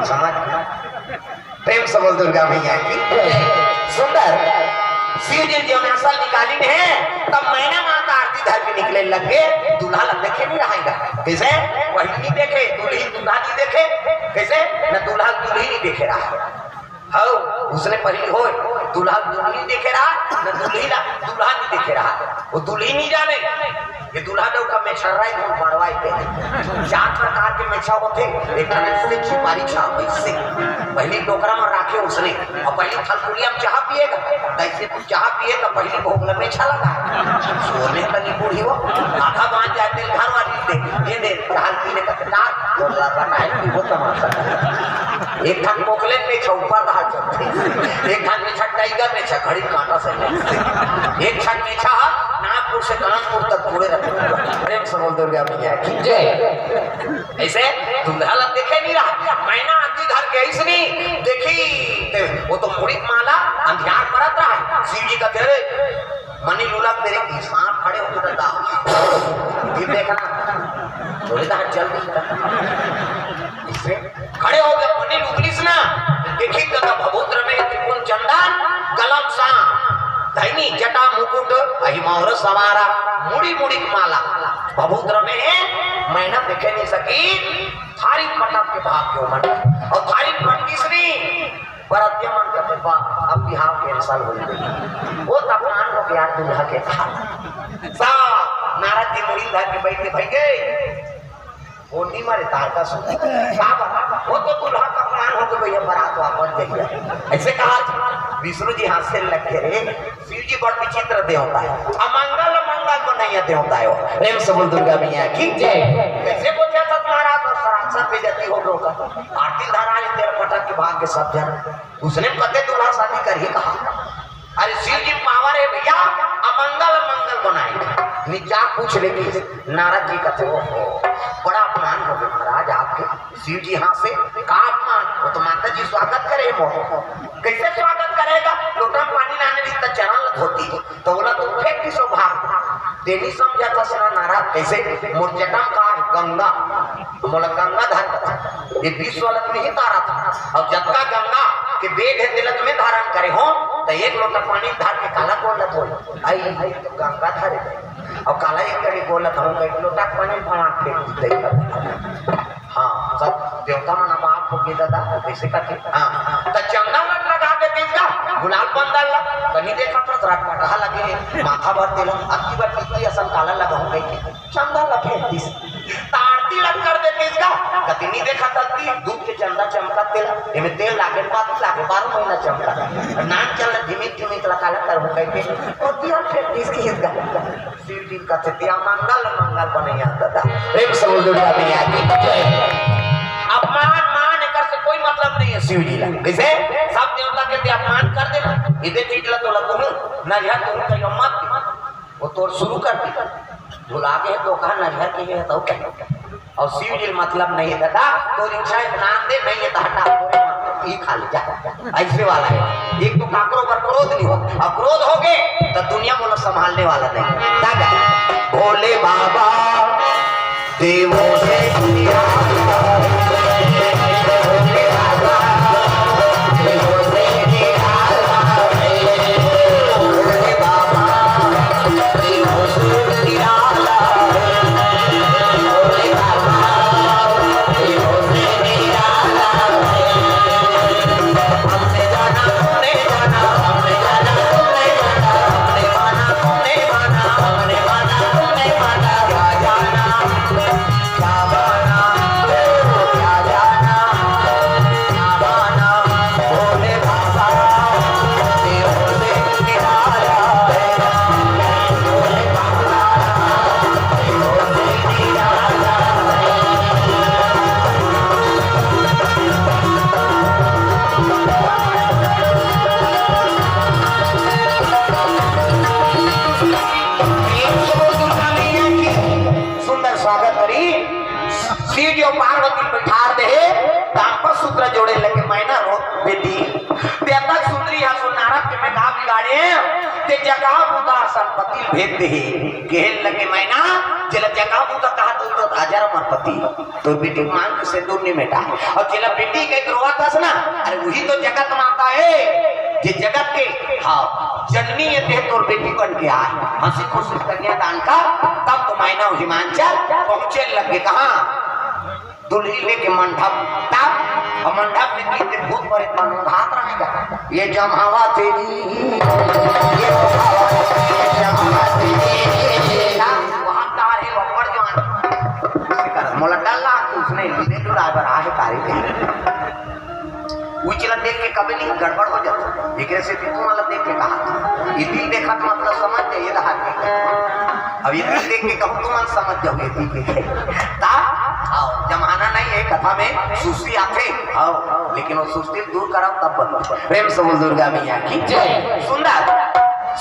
समझ प्रेम से बोल दुर्गा मैया की सुंदर शिव जी जो नसल निकाली है तब मैंने माँ का आरती धर के निकले लगे दूल्हा लग देखे नहीं रहेगा कैसे वही नहीं देखे दूल्ही दूल्हा नहीं देखे कैसे न दूल्हा दूल्ही नहीं देखे रहा हाँ उसने पहले हो दूल्हा दूल्ही देखे रहा न दूल्ही दूल्हा नहीं देखे रहा वो दूल्ही नहीं जाने ये दूल्हा देव का मेछा रहा है बड़वाई पे 4 प्रकार के मेछा होते एक से छिपारी छाप इससे पहली टोकरा में राखे उसने और पहली थलकुलिया में चाह पिएगा ऐसे तू चाह पिएगा पहली भोग में मेछा लगा सोने तनी बूढ़ी हो आधा बांध जाए तेल घर वाली दे ये दे चाल पीने का नाक बोला बनाए कि वो तमाशा एक ढंग मोकले मेछा ऊपर रहा चलते एक ढंग मेछा टाइगर मेछा घड़ी कांटा से एक ढंग मेछा नागपुर से कानपुर तक पूरे रखे प्रेम से बोल दुर्गा मैया की जय ऐसे दूल्हा लग देखे नहीं रहा मैना आंधी धर के ऐसे देखी वो तो मुड़ी माला अंधियार परत रहा है शिव जी का तेरे मनी लूला तेरे की सांप खड़े होकर रहता फिर देखना थोड़ी देर जल्दी इससे खड़े हो गए मनी लुगलिस ना देखी गंगा भगोत्र में त्रिपुन चंदन कलम सा धैनी जटा मुकुट अहिमौर सवारा मुड़ी मुड़ी माला भभूद्र में मैना देखे नहीं सकी थारी पटक के भाग के उमड़ और थारी पटकीसनी परत्य मन के अब बिहार कैंसल हो गई वो तपमान हो गया दूल्हा के सा नारद जी मुड़ी धर के बैठे भाई गए ओंडी मारे तार का सुन वो तो दूल्हा का प्राण हो गया भैया बारात वापस गई ऐसे कहा विष्णु जी हास्य लगे रे शिव जी बड़ विचित्र देवता है अमंगल मंगल को नहीं देवता है प्रेम से बोल दुर्गा मैया की जय कैसे बोलता था महाराज और सरासर पे जाती हो लोग आरती धारा तेरे पटक के भाग के सब जन उसने कते दूल्हा शादी करिए कहा अरे शिव जी पावर है भैया अमंगल मंगल बनाए निजा पूछ लेगी नारद जी कहते हो बड़ा अपमान हो गया महाराज आपके शिव जी यहाँ से का अपमान वो तो माता जी स्वागत करे कैसे स्वागत करेगा लोटा पानी लाने रिश्ता चरण धोती तो बोला तो फेंक की सौभाग्य तेनी समझा था सना नाराज कैसे मूर्जटम का गंगा बोला गंगा धर ये विश्व में ही तारा था और जब का गंगा के बेग है तिलक में धारण करे हो तो एक लोटा पानी धार के काला बोलत हो आई तो गंगा धारे और काला एक करी बोलत हूँ एक लोटा पानी फेंक दे हाँ सब देवता मना बाप हो गए दादा कैसे करके हाँ तो चंदा मत लगा दे इसका गुलाल बंदल कहीं देखा तो रात पटा लगे माथा भर दिला अक्की बार कितनी असन काला लगा हो गई चंदा लगे तारती लग कर देते इसका कभी नहीं देखा तलती दूध के चंदा चमका तेल इनमें तेल लागे बात लागे 12 महीना चमका नान चल धीमी धीमी काला कर हो गई और दिया फिर इसकी हिस्सा शिव जी का चितिया मंगल मंगल बने दादा प्रेम से बोल दुर्गा मैया की अपमान मान कर से कोई मतलब नहीं है शिव जी ला कैसे सब देवता के अपमान कर देना इधर चीज ला तो लगो ना यार तुम का मत वो तो शुरू कर दी भुला के तो कहा नजर के है तो क्या और शिव जी मतलब नहीं है दादा तो रिक्शा नाम दे नहीं है तो हटा ही खा ले जा ऐसे वाला है एक तो काकरो पर क्रोध नहीं हो अब क्रोध हो गए तो दुनिया में संभालने वाला नहीं दादा भोले बाबा देवों से दुनिया पार्वती बिठार दे दांपत्य सूत्र जोड़े लगे मैना रो बेटी देवता सुंदरी हा सुनारा के में का बिगाड़े ते जगह बुता संपत्ति भेद दे कहन लगे मैना जल जगह बुता कहा तो राजा रमनपति तो बेटी मांग के सिंदूर नहीं मेटा और जिला बेटी के रोवा था ना, अरे वही तो जगत माता है जे जगत के हाँ जननी ये थे तोर बेटी बन के आए हंसी खुशी कन्यादान का। तब तो मैना हिमांचल पहुंचे लगे कहा दुल्ही लेके मंडप, तब और मंडप में तीन दिन भूत पर हाथ रहेगा ये जमावा तेरी ये जमावा तेरी वहां तार है बड़ जवान मोला डल्ला उसने लीने ड्राइवर आहे कारी उचला देख के कभी नहीं गड़बड़ हो जाता। एक से तू वाला देख के कहा ये दिल देखा तो मतलब समझ जाइए रहा अब ये दिल देख के कहूँ तो मन समझ जाओ ये दिल के ता आओ जमाना नहीं है कथा में सुस्ती आते आओ लेकिन वो सुस्ती दूर कराओ तब बनो। प्रेम से बोल दुर्गा मैया की जय। सुंदर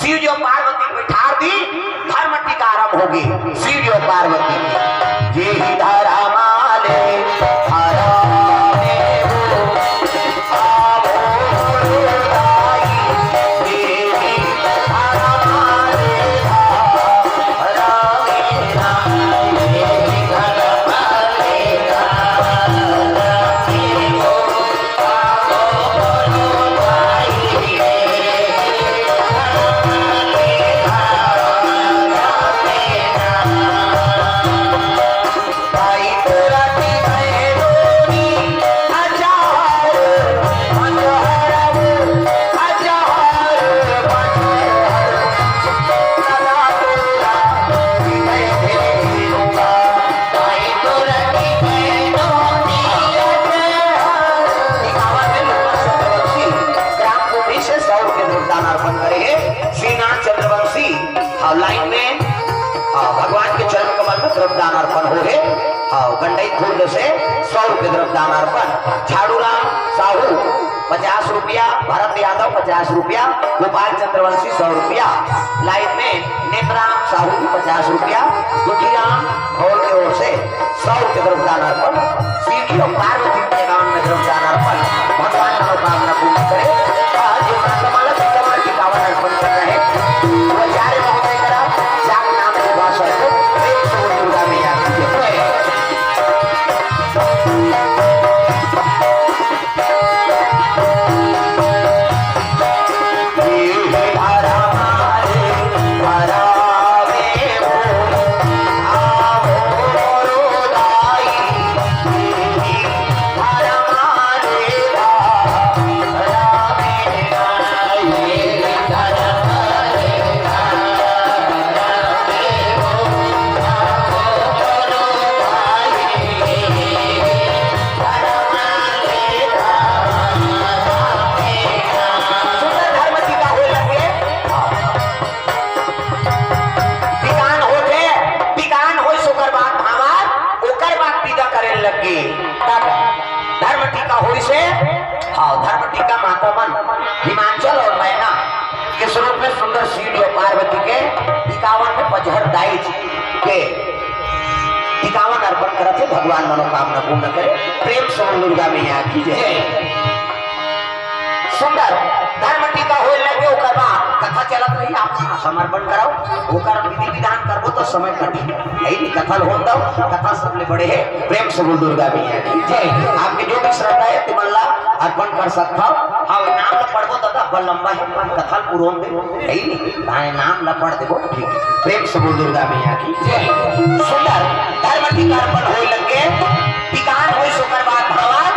शिव जो पार्वती को ठार दी धर्मटी का आरंभ होगी शिव जो पार्वती ये ही धारा माले धारा द्रव्यदान अर्पण हो है गंडई खुर्द से 100 रुपये द्रव्यदान अर्पण। झाड़ूराम साहू 50 रुपया, भरत यादव 50 रुपया, गोपाल चंद्रवंशी 100 रुपया, लाइन में नेत्राम साहू 50 रुपया, दुखीराम ढोल की ओर से 100 रुपये द्रव्यदान अर्पण। सीधी और पार्वती के नाम में द्रव्यदान अर्पण। भगवान मनोकामना पूर्ण करे। आज कमल की कावन अर्पण कर रहे आचार्य महोदय करा जाग नाम के भाषण को दुर्गा मैया हिमांचल और मैना के स्वरूप में सुंदर सीढ़ी और पार्वती के 51 में पजहर दाई के 51 अर्पण करते भगवान मनोकामना पूर्ण करे। प्रेम से दुर्गा मैया की जय। सुंदर धर्म टीका हो लगे ओकर बाद कथा चलत रही आप समर्पण कराओ ओकर विधि विधान करबो तो समय कटी यही कथा हो दो कथा सबले बड़े है। प्रेम से दुर्गा मैया की जय। आपके जो भी श्रद्धा है तिमल्ला अर्पण कर सकता हाँ नाम ला पढ़बो दादा बड़ लंबा है कथा पूर्ण दे यही नहीं नाम ला पढ़ देबो ठीक है। प्रेम से दुर्गा मैया की जय। सुंदर धर्म टीका अर्पण हो लगे टिकान होई सोकर बाद भगवान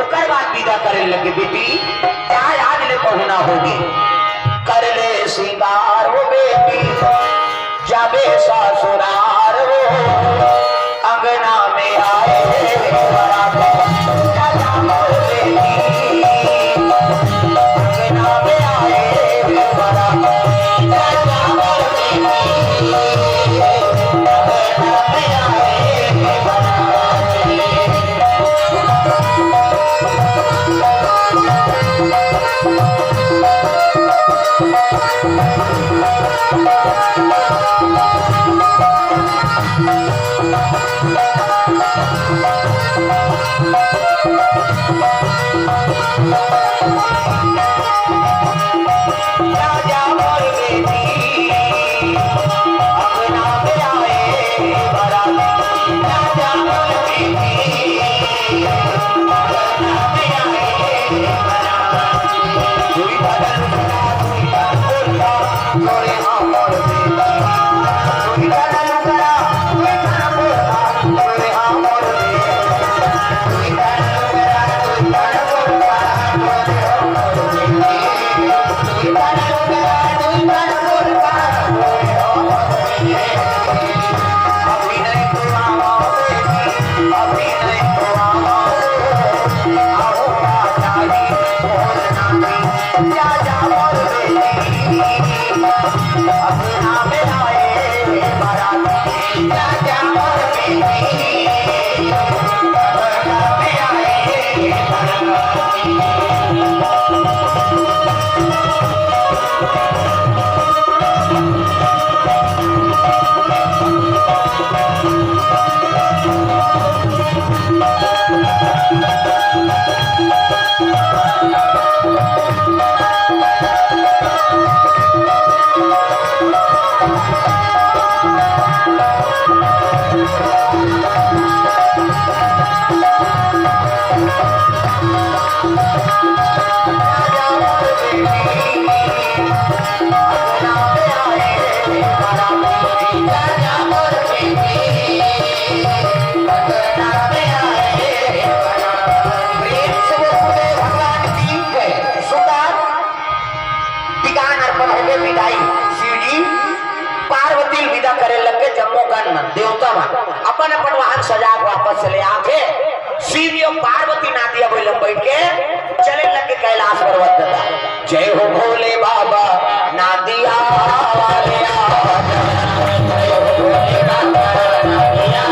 ओकर बाद विदा करे लगे बेटी क्या आज ले पहुना होगी कर ले सिंगार हो बेटी जाबे ससुरार हो अंगना में आए Yeah. राजा और बेटी अंगना में आए देवता अपन अपन वाहन सजा वापस चले आके शिव और पार्वती नादिया बोलम बैठ के चले लगे कैलाश पर्वत दादा। जय हो भोले बाबा नादिया वाले जय हो भोले बाबा नादिया